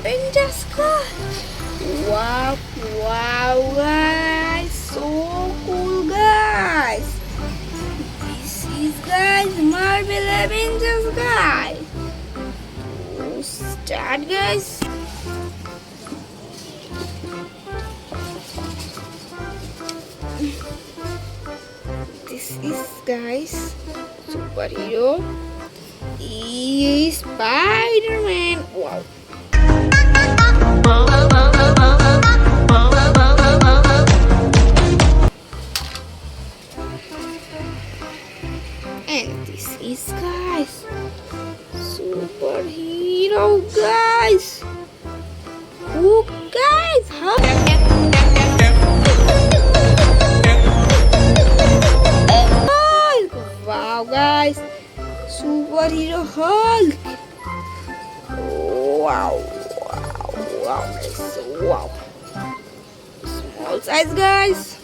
Avengers car. Wow, wow, guys, so cool, guys. This is, guys, Marvel Avengers, guys. Oh, start, guys. This is, guys, superhero. He is Spider-Man. Wow. And this is, guys, superhero, guys. Oh, guys, how? Wow, guys, superhero Hulk. Wow, wow, wow, guys, wow. Small size, guys.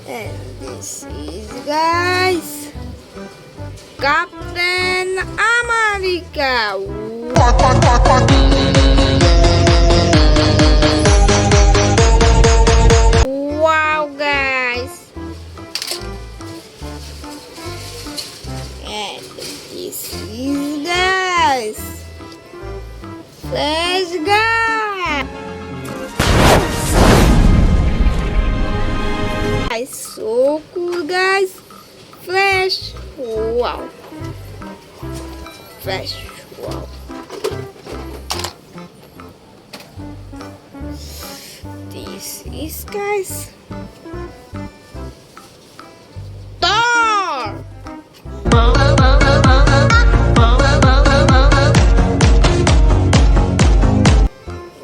And this is, guys, Captain America. Wow, guys. And this is, guys, Flash guy. Guys, so cool, guys. Flash. Wow. Flash. Wow. This is, guys, Thor.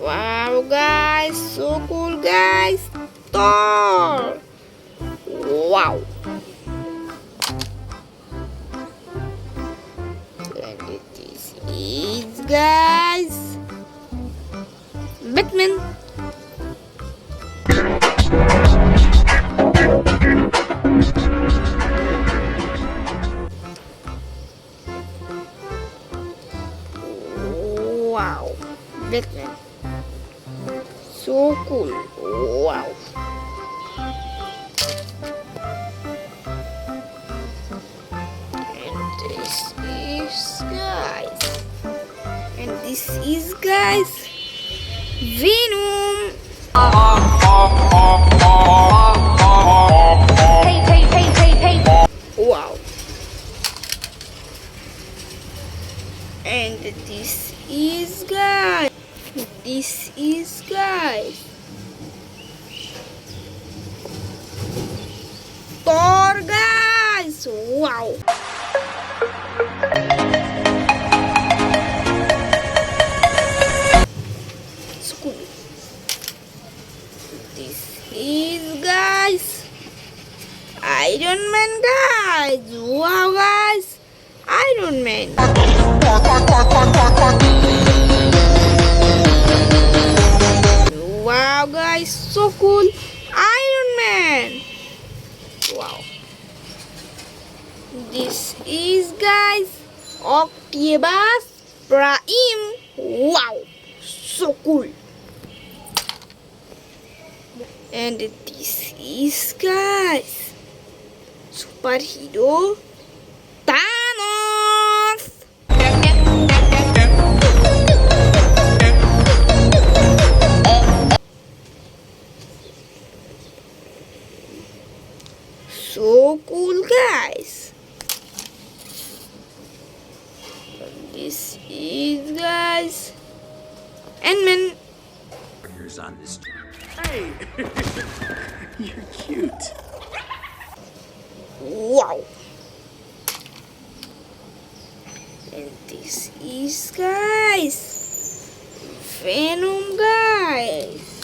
Wow, guys, so cool, guys. Thor. Wow. And this is, guys, Batman. Wow, Batman. So cool. Wow. And this is, guys. And this is, guys, Venom. Wow. And this is, guys. This is, guys, Thor, guys. Wow. So cool. This is, guys, Iron Man, guys. Wow, guys, Iron Man. Wow, guys, so cool. Iron Man. Wow. This is, guys, Octopus Prime. Wow, so cool. And this is, guys, superhero Thanos. So cool, guys. This is, guys, Ant-Man. On this. Hey, you're cute. Wow. And this is, guys, Venom, guys.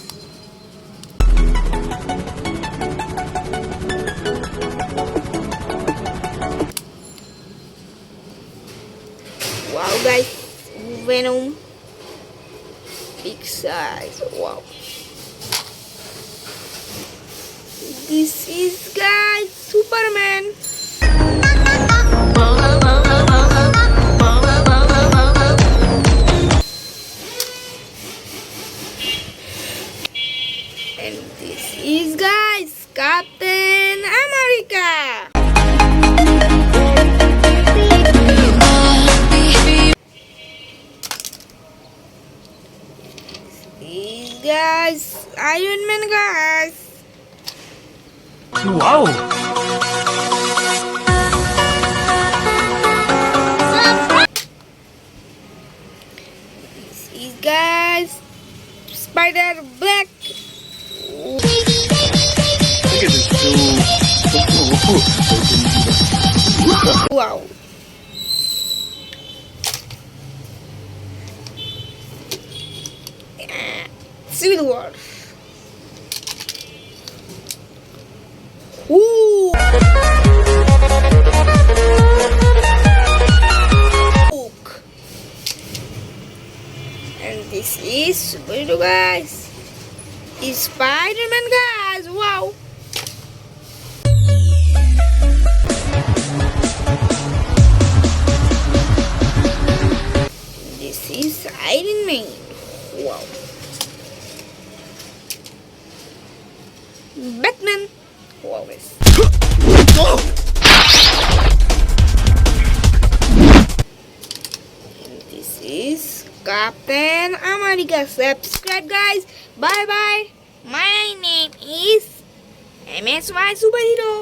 Wow, guys, Venom, big size. Wow. This is, guys, Superman. Iron Man, guys. Wow! This is, guys, Spider Black. Look at this dude. Wow. Civil War. Ooh. Hulk. And this is superhero, guys. Is Spider-Man, guys. Wow. This is Iron Man. Wow. Batman. Wow. This is Captain America. Subscribe, guys. Bye bye. My name is MSY Superhero.